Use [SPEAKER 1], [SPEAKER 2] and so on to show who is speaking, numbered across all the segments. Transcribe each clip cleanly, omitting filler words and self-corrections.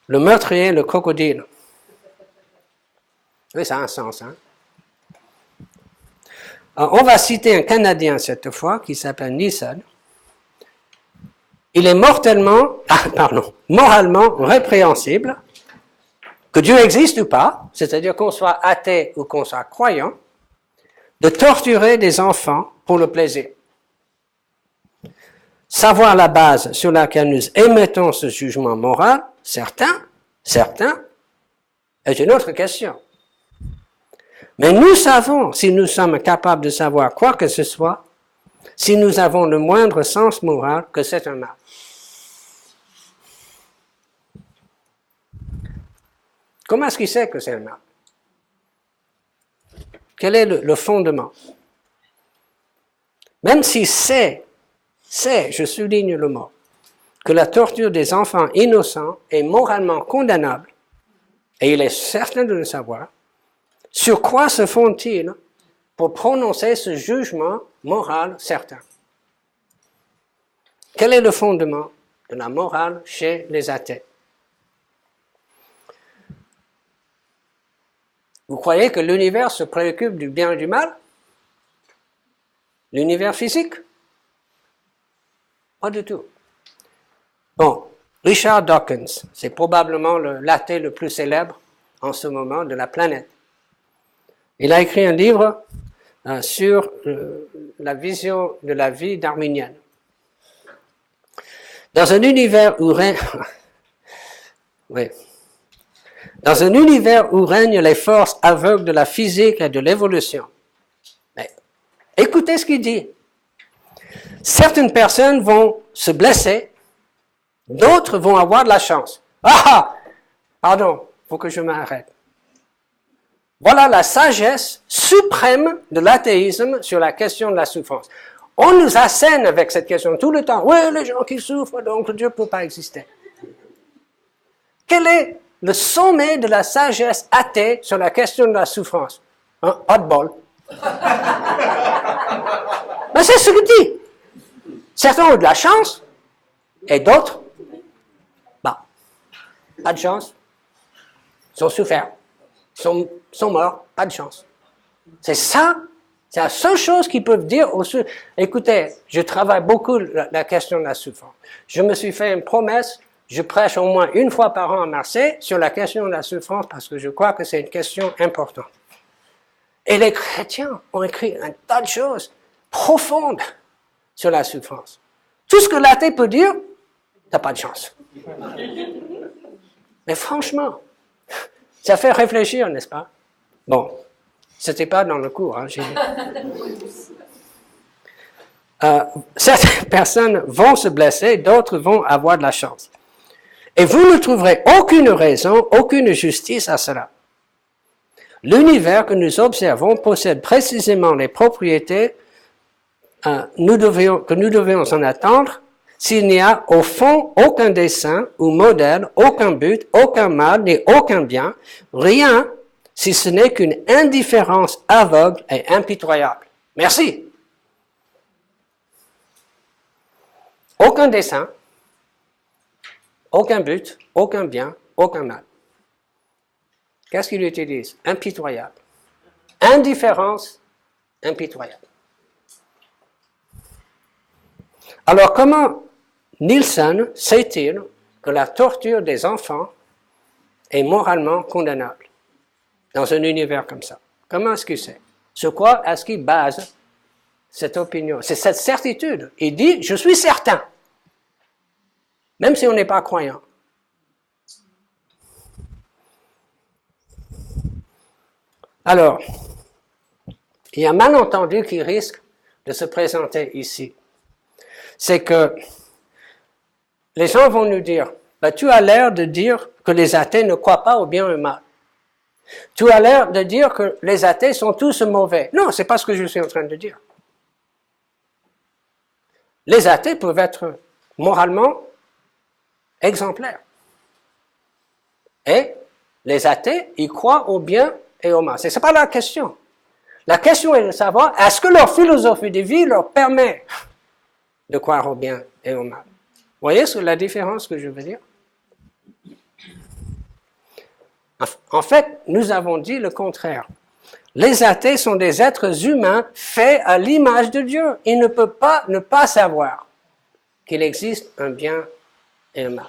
[SPEAKER 1] Le meurtrier, le crocodile. Oui, ça a un sens, hein? Alors, on va citer un Canadien cette fois, qui s'appelle Neeson. Il est moralement répréhensible, que Dieu existe ou pas, c'est-à-dire qu'on soit athée ou qu'on soit croyant, de torturer des enfants pour le plaisir. Savoir la base sur laquelle nous émettons ce jugement moral, certain, est une autre question. Mais nous savons, si nous sommes capables de savoir quoi que ce soit, si nous avons le moindre sens moral, que c'est un mal. Comment est-ce qu'il sait que c'est un mal? Quel est le fondement? Même s'il sait, je souligne le mot, que la torture des enfants innocents est moralement condamnable, et il est certain de le savoir, sur quoi se font-ils pour prononcer ce jugement moral certain? Quel est le fondement de la morale chez les athées? Vous croyez que l'univers se préoccupe du bien et du mal? L'univers physique? Pas du tout. Bon, Richard Dawkins, c'est probablement l'athée le plus célèbre en ce moment de la planète. Il a écrit un livre sur la vision de la vie darwinienne. Dans un univers où règnent les forces aveugles de la physique et de l'évolution. Mais écoutez ce qu'il dit. Certaines personnes vont se blesser, d'autres vont avoir de la chance. Pardon, il faut que je m'arrête. Voilà la sagesse suprême de l'athéisme sur la question de la souffrance. On nous assène avec cette question tout le temps. Oui, les gens qui souffrent, donc Dieu ne peut pas exister. Quel est le sommet de la sagesse athée sur la question de la souffrance? Pas de bol. Mais c'est ce qu'il dit. Certains ont de la chance, et d'autres, pas de chance. Ils ont souffert. Ils sont morts, pas de chance. C'est ça, c'est la seule chose qu'ils peuvent dire aux souffrants. Écoutez, je travaille beaucoup la question de la souffrance. Je me suis fait une promesse, je prêche au moins une fois par an à Marseille sur la question de la souffrance parce que je crois que c'est une question importante. Et les chrétiens ont écrit un tas de choses profondes sur la souffrance. Tout ce que l'athée peut dire, t'as pas de chance. Mais franchement, ça fait réfléchir, n'est-ce pas? Bon, c'était pas dans le cours. Certaines personnes vont se blesser, d'autres vont avoir de la chance. Et vous ne trouverez aucune raison, aucune justice à cela. L'univers que nous observons possède précisément les propriétés que nous devions en attendre s'il n'y a au fond aucun dessein ou modèle, aucun but, aucun mal, ni aucun bien, rien si ce n'est qu'une indifférence aveugle et impitoyable. Merci. Aucun dessein, aucun but, aucun bien, aucun mal. Qu'est-ce qu'il utilise? Impitoyable. Indifférence, impitoyable. Alors comment Nielsen sait-il que la torture des enfants est moralement condamnable dans un univers comme ça? Comment est-ce qu'il sait? Sur quoi est-ce qu'il base cette opinion? C'est cette certitude. Il dit, je suis certain, même si on n'est pas croyant. Alors, il y a un malentendu qui risque de se présenter ici. C'est que les gens vont nous dire, tu as l'air de dire que les athées ne croient pas au bien et au mal. Tu as l'air de dire que les athées sont tous mauvais. Non, c'est pas ce que je suis en train de dire. Les athées peuvent être moralement exemplaires. Et les athées, ils croient au bien et au mal. C'est pas la question. La question est de savoir, est-ce que leur philosophie de vie leur permet de croire au bien et au mal? Vous voyez la différence que je veux dire? En fait, nous avons dit le contraire. Les athées sont des êtres humains faits à l'image de Dieu. Ils ne peuvent pas ne pas savoir qu'il existe un bien et un mal.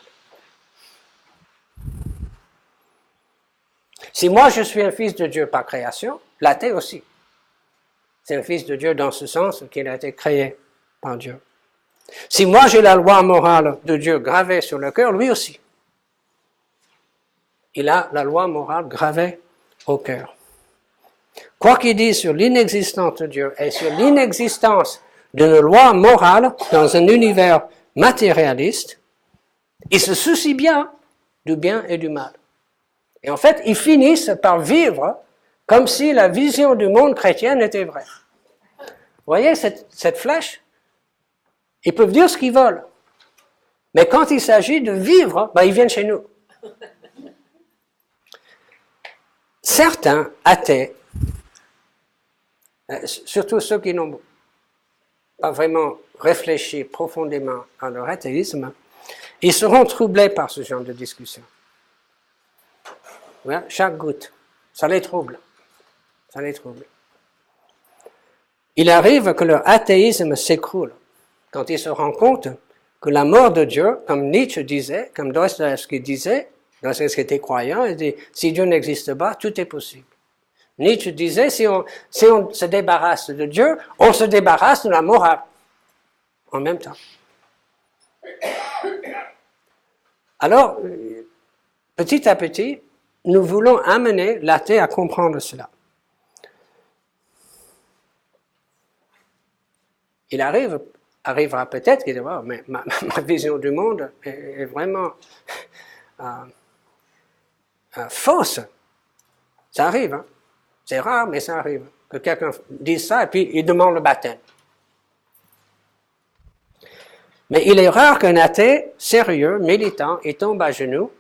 [SPEAKER 1] Si moi je suis un fils de Dieu par création, l'athée aussi. C'est un fils de Dieu dans ce sens qu'il a été créé par Dieu. Si moi j'ai la loi morale de Dieu gravée sur le cœur, lui aussi. Il a la loi morale gravée au cœur. Quoi qu'il dise sur l'inexistence de Dieu et sur l'inexistence d'une loi morale dans un univers matérialiste, il se soucie bien du bien et du mal. Et en fait, ils finissent par vivre comme si la vision du monde chrétien était vraie. Vous voyez cette flèche? Ils peuvent dire ce qu'ils veulent. Mais quand il s'agit de vivre, ils viennent chez nous. Certains athées, surtout ceux qui n'ont pas vraiment réfléchi profondément à leur athéisme, ils seront troublés par ce genre de discussion. Ouais, chaque goutte, ça les trouble. Ça les trouble. Il arrive que leur athéisme s'écroule quand ils se rendent compte que la mort de Dieu, comme Nietzsche disait, comme Dostoïevski disait, Dostoïevski était croyant, il dit, si Dieu n'existe pas, tout est possible. Nietzsche disait, si on se débarrasse de Dieu, on se débarrasse de la morale. En même temps. Alors, petit à petit, nous voulons amener l'athée à comprendre cela. Il arrivera peut-être qu'il dira, mais ma vision du monde est vraiment fausse. Ça arrive, hein? C'est rare, mais ça arrive. Que quelqu'un dise ça et puis il demande le baptême. Mais il est rare qu'un athée sérieux, militant, il tombe à genoux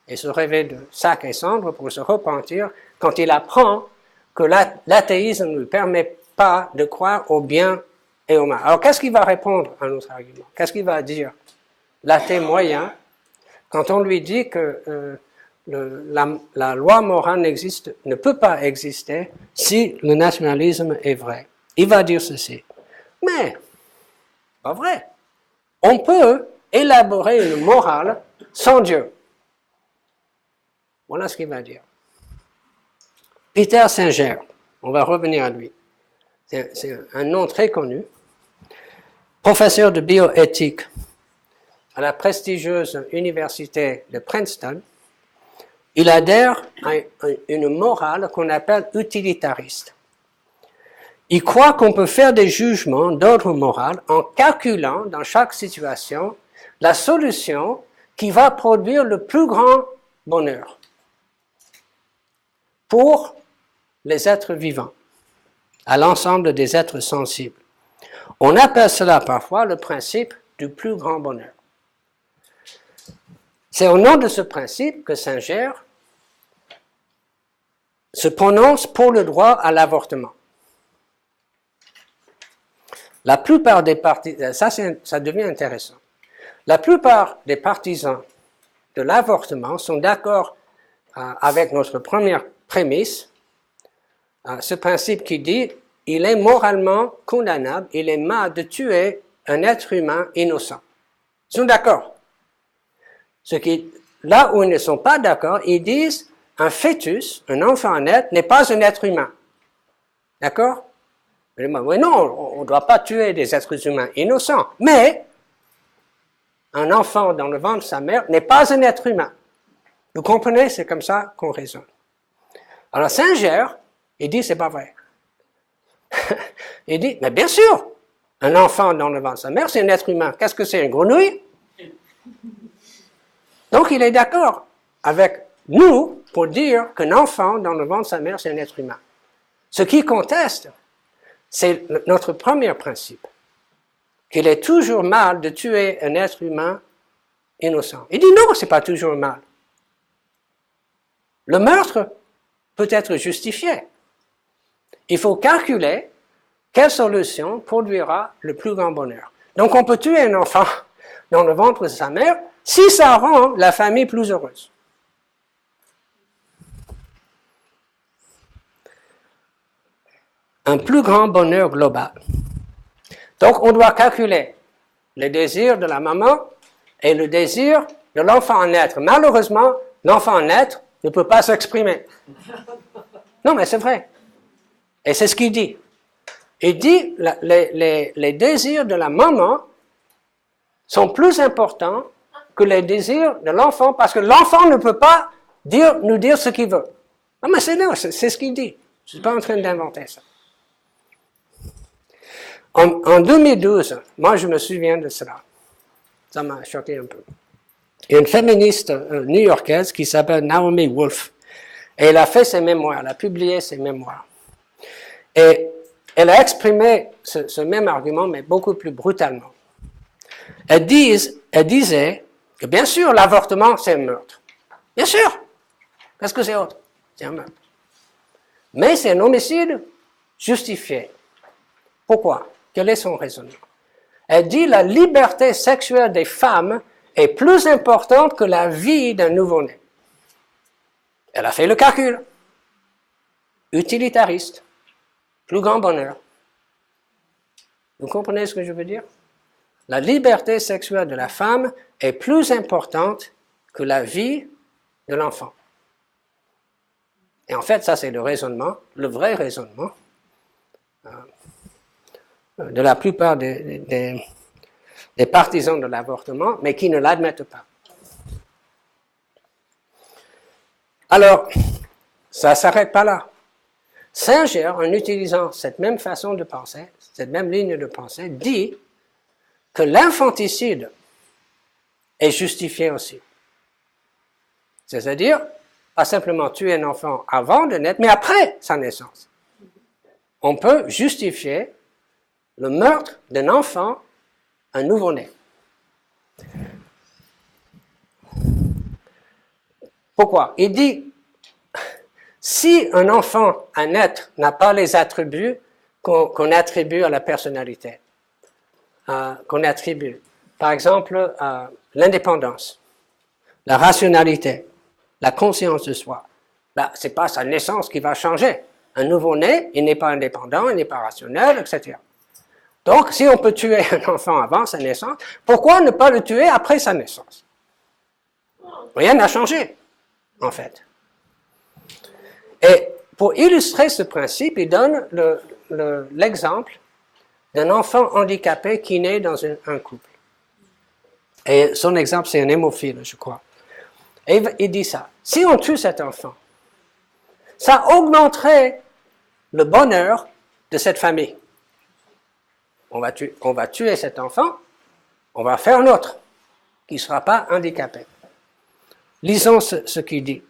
[SPEAKER 1] et se réveille de sac et cendre pour se repentir quand il apprend que l'athéisme ne lui permet pas de croire au bien et au mal. Alors, qu'est-ce qu'il va répondre à notre argument? Qu'est-ce qu'il va dire? L'athée moyen, quand on lui dit que la loi morale ne peut pas exister si le nationalisme est vrai. Il va dire ceci. Mais, pas vrai. On peut élaborer une morale sans Dieu. Voilà ce qu'il va dire. Peter Singer, on va revenir à lui. C'est un nom très connu. Professeur de bioéthique à la prestigieuse université de Princeton. Il adhère à une morale qu'on appelle utilitariste. Il croit qu'on peut faire des jugements d'ordre moral en calculant dans chaque situation la solution qui va produire le plus grand bonheur pour les êtres vivants, à l'ensemble des êtres sensibles. On appelle cela parfois le principe du plus grand bonheur. C'est au nom de ce principe que Singer se prononce pour le droit à l'avortement. La plupart des partisans, ça devient intéressant. La plupart des partisans de l'avortement sont d'accord avec notre première prémisse, ce principe qui dit il est moralement condamnable, il est mal de tuer un être humain innocent. Ils sont d'accord. Là où ils ne sont pas d'accord, ils disent un fœtus, un enfant naître, n'est pas un être humain. D'accord? Oui, non, on ne doit pas tuer des êtres humains innocents, mais un enfant dans le ventre de sa mère n'est pas un être humain. Vous comprenez? C'est comme ça qu'on raisonne. Alors Singer, il dit c'est pas vrai. Il dit, mais bien sûr, un enfant dans le ventre de sa mère, c'est un être humain. Qu'est-ce que c'est, une grenouille? Donc il est d'accord avec nous pour dire qu'un enfant dans le ventre de sa mère, c'est un être humain. Ce qui conteste, c'est notre premier principe, qu'il est toujours mal de tuer un être humain innocent. Il dit non, c'est pas toujours mal. Le meurtre peut être justifié. Il faut calculer quelle solution produira le plus grand bonheur. Donc on peut tuer un enfant dans le ventre de sa mère si ça rend la famille plus heureuse. un plus grand bonheur global. Donc, on doit calculer le désir de la maman et le désir de l'enfant à naître. Malheureusement, l'enfant à naître ne peut pas s'exprimer. Non, mais c'est vrai. Et c'est ce qu'il dit. Il dit les désirs de la maman sont plus importants que les désirs de l'enfant, parce que l'enfant ne peut pas nous dire ce qu'il veut. Non, mais c'est ce qu'il dit. Je ne suis pas en train d'inventer ça. En 2012, moi je me souviens de cela. Ça m'a choqué un peu. Il y a une féministe new-yorkaise qui s'appelle Naomi Wolf. Et elle a fait ses mémoires, elle a publié ses mémoires. Et elle a exprimé ce même argument, mais beaucoup plus brutalement. Elle disait que bien sûr, l'avortement, c'est un meurtre. Bien sûr. Qu'est-ce que c'est autre? C'est un meurtre. Mais c'est un homicide justifié. Pourquoi? Quel est son raisonnement? Elle dit la liberté sexuelle des femmes est plus importante que la vie d'un nouveau-né. Elle a fait le calcul. Utilitariste. Plus grand bonheur. Vous comprenez ce que je veux dire? La liberté sexuelle de la femme est plus importante que la vie de l'enfant. Et en fait, ça c'est le raisonnement, le vrai raisonnement de la plupart des partisans de l'avortement, mais qui ne l'admettent pas. Alors, ça ne s'arrête pas là. Singer, en utilisant cette même façon de penser, cette même ligne de pensée, dit que l'infanticide est justifié aussi. C'est-à-dire, pas simplement tuer un enfant avant de naître, mais après sa naissance. On peut justifier le meurtre d'un enfant, un nouveau-né. Pourquoi? Il dit, si un enfant à naître n'a pas les attributs qu'on attribue à la personnalité, qu'on attribue, par exemple, l'indépendance, la rationalité, la conscience de soi, ben, ce n'est pas sa naissance qui va changer. Un nouveau-né, il n'est pas indépendant, il n'est pas rationnel, etc. Donc, si on peut tuer un enfant avant sa naissance, pourquoi ne pas le tuer après sa naissance? Rien n'a changé, en fait. Et pour illustrer ce principe, il donne l'exemple d'un enfant handicapé qui naît dans un couple. Et son exemple, c'est un hémophile, je crois. Et il dit ça. Si on tue cet enfant, ça augmenterait le bonheur de cette famille. On va tuer cet enfant, on va faire un autre qui ne sera pas handicapé. Lisons ce qu'il dit.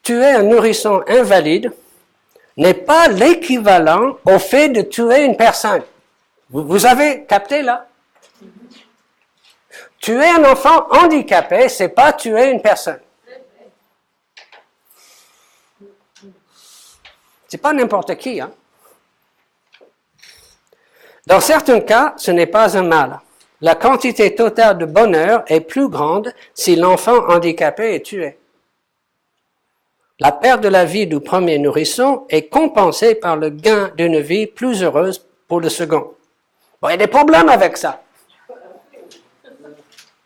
[SPEAKER 1] Tuer un nourrisson invalide n'est pas l'équivalent au fait de tuer une personne. Vous avez capté là? Tuer un enfant handicapé, c'est pas tuer une personne. C'est pas n'importe qui, hein? Dans certains cas, ce n'est pas un mal. La quantité totale de bonheur est plus grande si l'enfant handicapé est tué. La perte de la vie du premier nourrisson est compensée par le gain d'une vie plus heureuse pour le second. Bon, il y a des problèmes avec ça.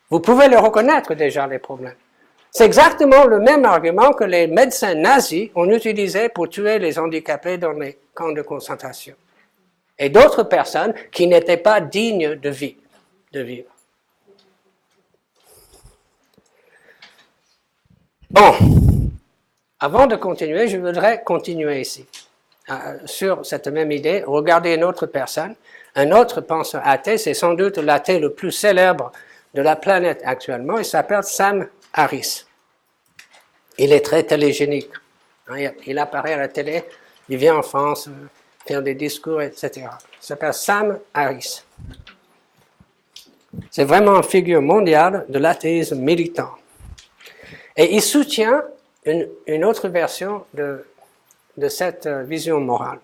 [SPEAKER 1] Vous pouvez le reconnaître déjà, les problèmes. C'est exactement le même argument que les médecins nazis ont utilisé pour tuer les handicapés dans les camps de concentration. Et d'autres personnes qui n'étaient pas dignes de vivre. Bon, avant de continuer, je voudrais continuer ici. Sur cette même idée, regardez une autre personne, un autre penseur athée, c'est sans doute l'athée le plus célèbre de la planète actuellement, il s'appelle Sam Harris. Il est très télégénique. Il apparaît à la télé, il vient en France faire des discours, etc. Il s'appelle Sam Harris. C'est vraiment une figure mondiale de l'athéisme militant. Et il soutient une autre version de cette vision morale.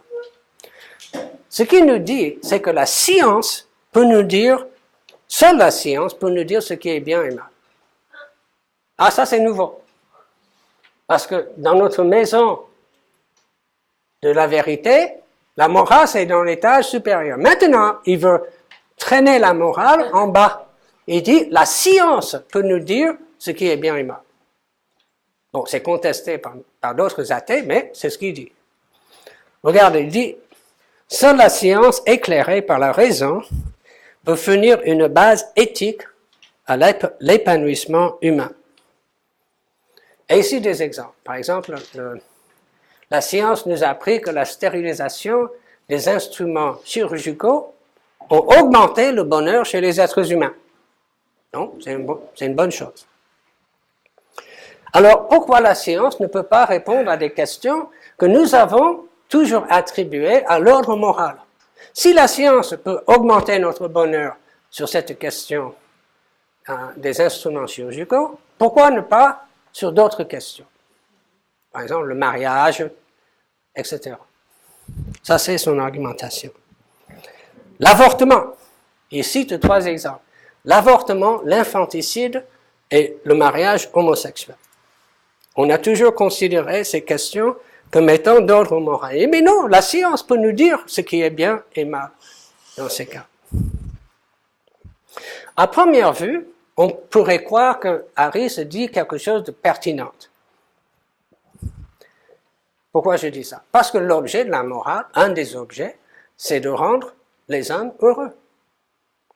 [SPEAKER 1] Ce qu'il nous dit, c'est que la science peut nous dire, seule la science peut nous dire ce qui est bien et mal. Ah, ça c'est nouveau. Parce que dans notre maison de la vérité, La morale, c'est dans l'étage supérieur. Maintenant, il veut traîner la morale en bas. Il dit, la science peut nous dire ce qui est bien et mal. Bon, c'est contesté par d'autres athées, mais c'est ce qu'il dit. Regardez, il dit, seule la science éclairée par la raison peut fournir une base éthique à l'épanouissement humain. Et ici des exemples. Par exemple, la science nous a appris que la stérilisation des instruments chirurgicaux ont augmenté le bonheur chez les êtres humains. Donc, c'est une bonne chose. Alors, pourquoi la science ne peut pas répondre à des questions que nous avons toujours attribuées à l'ordre moral? Si la science peut augmenter notre bonheur sur cette question des instruments chirurgicaux, pourquoi ne pas sur d'autres questions? Par exemple, le mariage, etc. Ça, c'est son argumentation. L'avortement. Il cite 3 exemples. L'avortement, l'infanticide et le mariage homosexuel. On a toujours considéré ces questions comme étant d'ordre moral. Mais non, la science peut nous dire ce qui est bien et mal dans ces cas. À première vue, on pourrait croire que Harris dit quelque chose de pertinent. Pourquoi je dis ça? Parce que l'objet de la morale, un des objets, c'est de rendre les hommes heureux.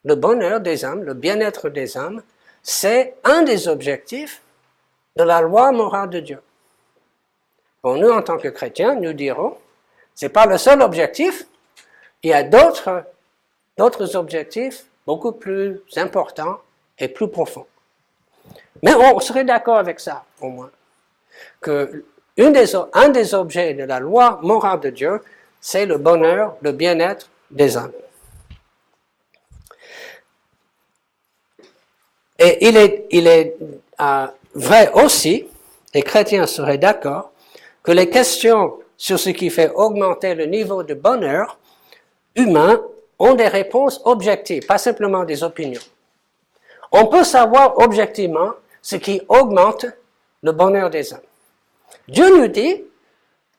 [SPEAKER 1] Le bonheur des hommes, le bien-être des hommes, c'est un des objectifs de la loi morale de Dieu. Bon, nous, en tant que chrétiens, nous dirons, c'est pas le seul objectif, il y a d'autres objectifs beaucoup plus importants et plus profonds. Mais on serait d'accord avec ça, au moins, que un des objets de la loi morale de Dieu, c'est le bonheur, le bien-être des hommes. Et il est vrai aussi, les chrétiens seraient d'accord, que les questions sur ce qui fait augmenter le niveau de bonheur humain ont des réponses objectives, pas simplement des opinions. On peut savoir objectivement ce qui augmente le bonheur des hommes. Dieu nous dit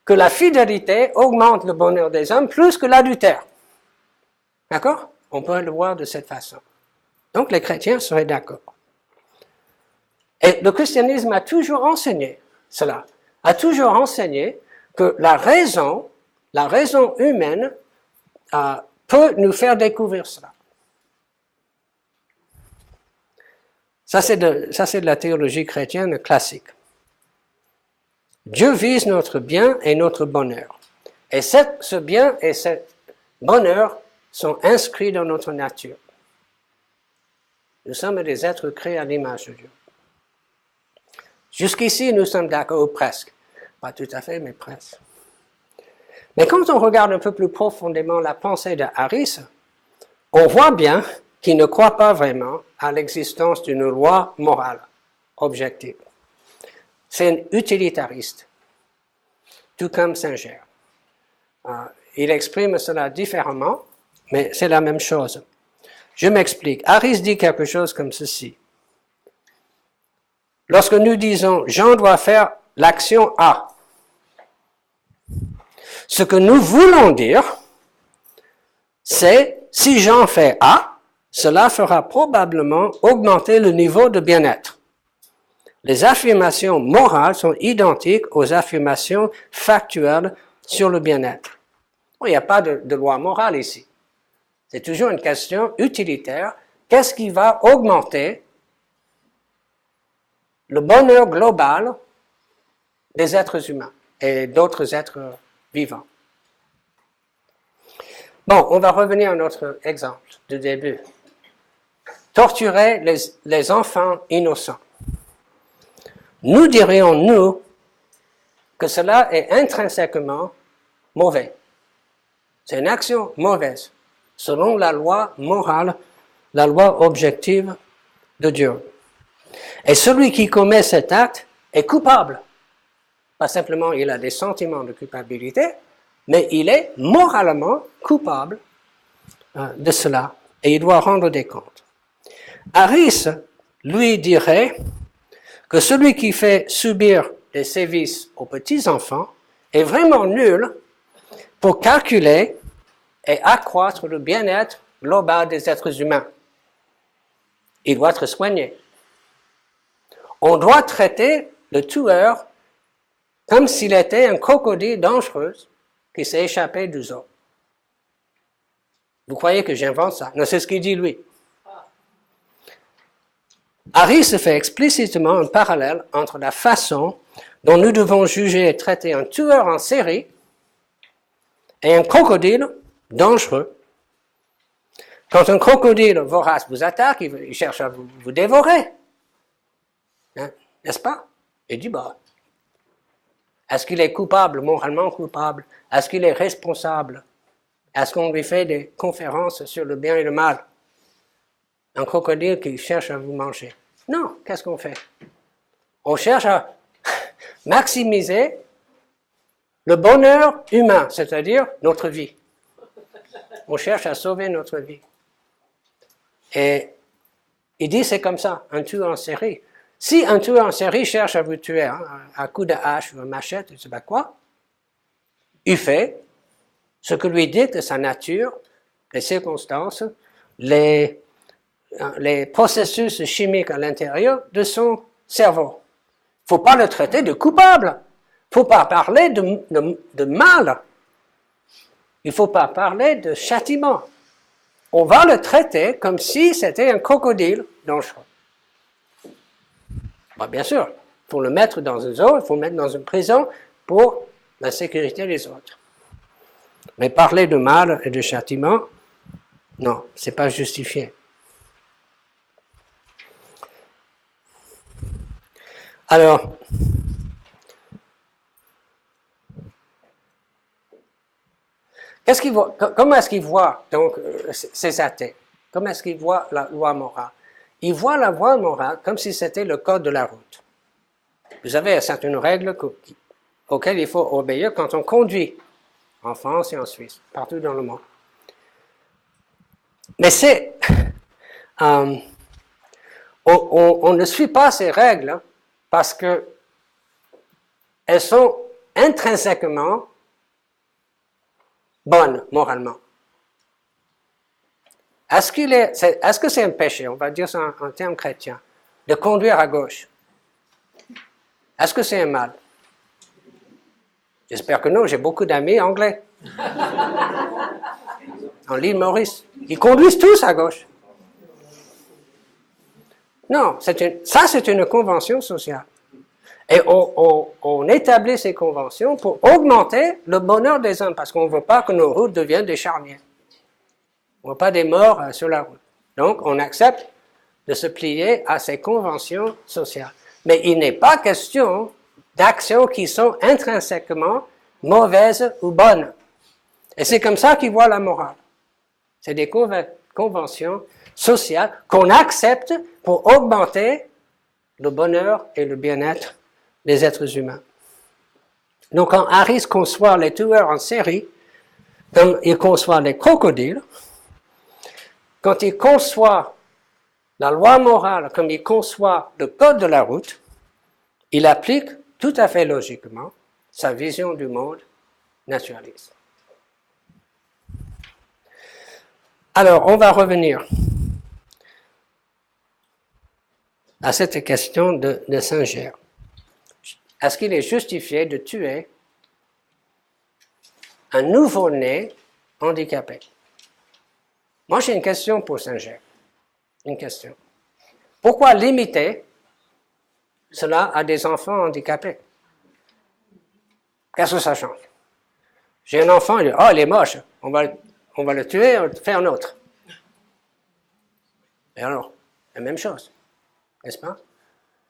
[SPEAKER 1] que la fidélité augmente le bonheur des hommes plus que l'adultère. D'accord? On peut le voir de cette façon. Donc les chrétiens seraient d'accord. Et le christianisme a toujours enseigné cela, a toujours enseigné que la raison humaine peut nous faire découvrir cela. Ça, c'est de la théologie chrétienne classique. Dieu vise notre bien et notre bonheur. Et ce bien et ce bonheur sont inscrits dans notre nature. Nous sommes des êtres créés à l'image de Dieu. Jusqu'ici, nous sommes d'accord, ou presque. Pas tout à fait, mais presque. Mais quand on regarde un peu plus profondément la pensée de Harris, on voit bien qu'il ne croit pas vraiment à l'existence d'une loi morale objective. C'est un utilitariste, tout comme Singer. Il exprime cela différemment, mais c'est la même chose. Je m'explique. Harris dit quelque chose comme ceci. Lorsque nous disons « Jean doit faire l'action A », ce que nous voulons dire, c'est « Si Jean fait A, cela fera probablement augmenter le niveau de bien-être ». Les affirmations morales sont identiques aux affirmations factuelles sur le bien-être. Il n'y a pas de loi morale ici. C'est toujours une question utilitaire. Qu'est-ce qui va augmenter le bonheur global des êtres humains et d'autres êtres vivants? Bon, on va revenir à notre exemple du début. Torturer les enfants innocents. Nous dirions, nous, que cela est intrinsèquement mauvais. C'est une action mauvaise, selon la loi morale, la loi objective de Dieu. Et celui qui commet cet acte est coupable. Pas simplement il a des sentiments de culpabilité, mais il est moralement coupable de cela, et il doit rendre des comptes. Harris, lui, dirait que celui qui fait subir des sévices aux petits-enfants est vraiment nul pour calculer et accroître le bien-être global des êtres humains. Il doit être soigné. On doit traiter le tueur comme s'il était un crocodile dangereux qui s'est échappé du zoo. Vous croyez que j'invente ça? Non, c'est ce qu'il dit lui. Harry se fait explicitement un parallèle entre la façon dont nous devons juger et traiter un tueur en série et un crocodile dangereux. Quand un crocodile vorace vous attaque, il cherche à vous dévorer. Hein? N'est-ce pas? Il dit, est-ce qu'il est coupable, moralement coupable? Est-ce qu'il est responsable? Est-ce qu'on lui fait des conférences sur le bien et le mal? Un crocodile qui cherche à vous manger. Non, qu'est-ce qu'on fait? On cherche à maximiser le bonheur humain, c'est-à-dire notre vie. On cherche à sauver notre vie. Et il dit c'est comme ça, un tueur en série. Si un tueur en série cherche à vous tuer à coup de hache ou de machette, je ne sais pas quoi, il fait ce que lui dicte sa nature, les circonstances, les processus chimiques à l'intérieur de son cerveau. Il ne faut pas le traiter de coupable. Il ne faut pas parler de mal. Il ne faut pas parler de châtiment. On va le traiter comme si c'était un crocodile dangereux. Bien sûr, il faut le mettre dans un zoo, il faut le mettre dans une prison pour la sécurité des autres. Mais parler de mal et de châtiment, non, ce n'est pas justifié. Alors, comment est-ce qu'ils voient donc ces athées? Comment est-ce qu'ils voient la loi morale? Ils voient la loi morale comme si c'était le code de la route. Vous avez certaines règles auxquelles il faut obéir quand on conduit, en France et en Suisse, partout dans le monde. Mais on ne suit pas ces règles parce que elles sont intrinsèquement bonnes moralement. Est-ce que c'est un péché, on va dire ça en termes chrétiens, de conduire à gauche? Est-ce que c'est un mal? J'espère que non, j'ai beaucoup d'amis anglais. En l'île Maurice. Ils conduisent tous à gauche. Non, ça c'est une convention sociale. Et on établit ces conventions pour augmenter le bonheur des hommes, parce qu'on ne veut pas que nos routes deviennent des charniers. On ne veut pas des morts sur la route. Donc, on accepte de se plier à ces conventions sociales. Mais il n'est pas question d'actions qui sont intrinsèquement mauvaises ou bonnes. Et c'est comme ça qu'ils voient la morale. C'est des conventions sociales qu'on accepte pour augmenter le bonheur et le bien-être des êtres humains. Donc, quand Harry conçoit les tueurs en série, comme il conçoit les crocodiles, quand il conçoit la loi morale comme il conçoit le code de la route, il applique tout à fait logiquement sa vision du monde naturaliste. Alors, on va revenir à cette question de Singer. Est-ce qu'il est justifié de tuer un nouveau-né handicapé? Moi, j'ai une question pour Singer. Une question. Pourquoi limiter cela à des enfants handicapés? Qu'est-ce que ça change? J'ai un enfant, il dit, il est moche, on va le tuer, on va faire un autre. Et alors, la même chose, n'est-ce pas?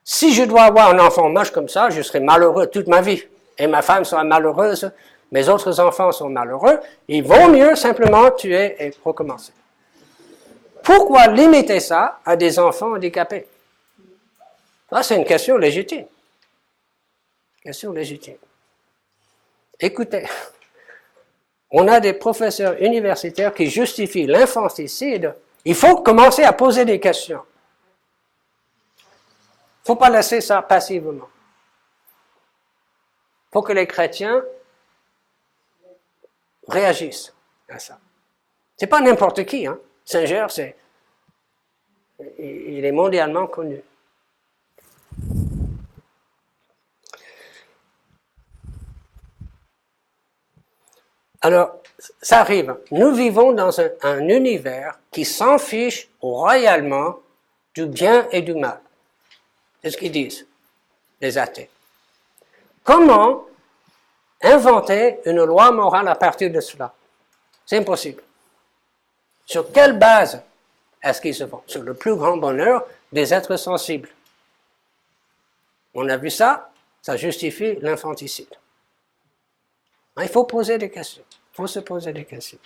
[SPEAKER 1] Si je dois avoir un enfant moche comme ça, je serai malheureux toute ma vie. Et ma femme sera malheureuse, mes autres enfants sont malheureux. Il vaut mieux simplement tuer et recommencer. Pourquoi limiter ça à des enfants handicapés? Ça, c'est une question légitime. Question légitime. Écoutez, on a des professeurs universitaires qui justifient l'infanticide. Il faut commencer à poser des questions. Il ne faut pas laisser ça passivement. Il faut que les chrétiens réagissent à ça. C'est pas n'importe qui, hein. Singer, il est mondialement connu. Alors, ça arrive. Nous vivons dans un univers qui s'en fiche royalement du bien et du mal. C'est ce qu'ils disent, les athées. Comment inventer une loi morale à partir de cela? C'est impossible. Sur quelle base est-ce qu'ils se font? Sur le plus grand bonheur des êtres sensibles. On a vu ça, ça justifie l'infanticide. Il faut poser des questions. Il faut se poser des questions.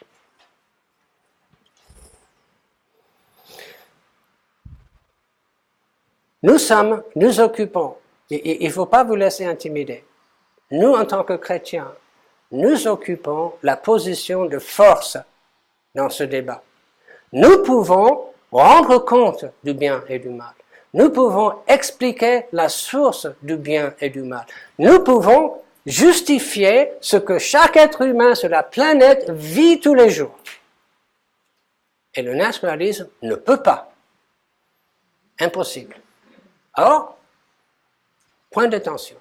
[SPEAKER 1] Nous occupons, il ne faut pas vous laisser intimider. Nous, en tant que chrétiens, nous occupons la position de force dans ce débat. Nous pouvons rendre compte du bien et du mal. Nous pouvons expliquer la source du bien et du mal. Nous pouvons justifier ce que chaque être humain sur la planète vit tous les jours. Et le naturalisme ne peut pas. Impossible. Alors, point d'attention.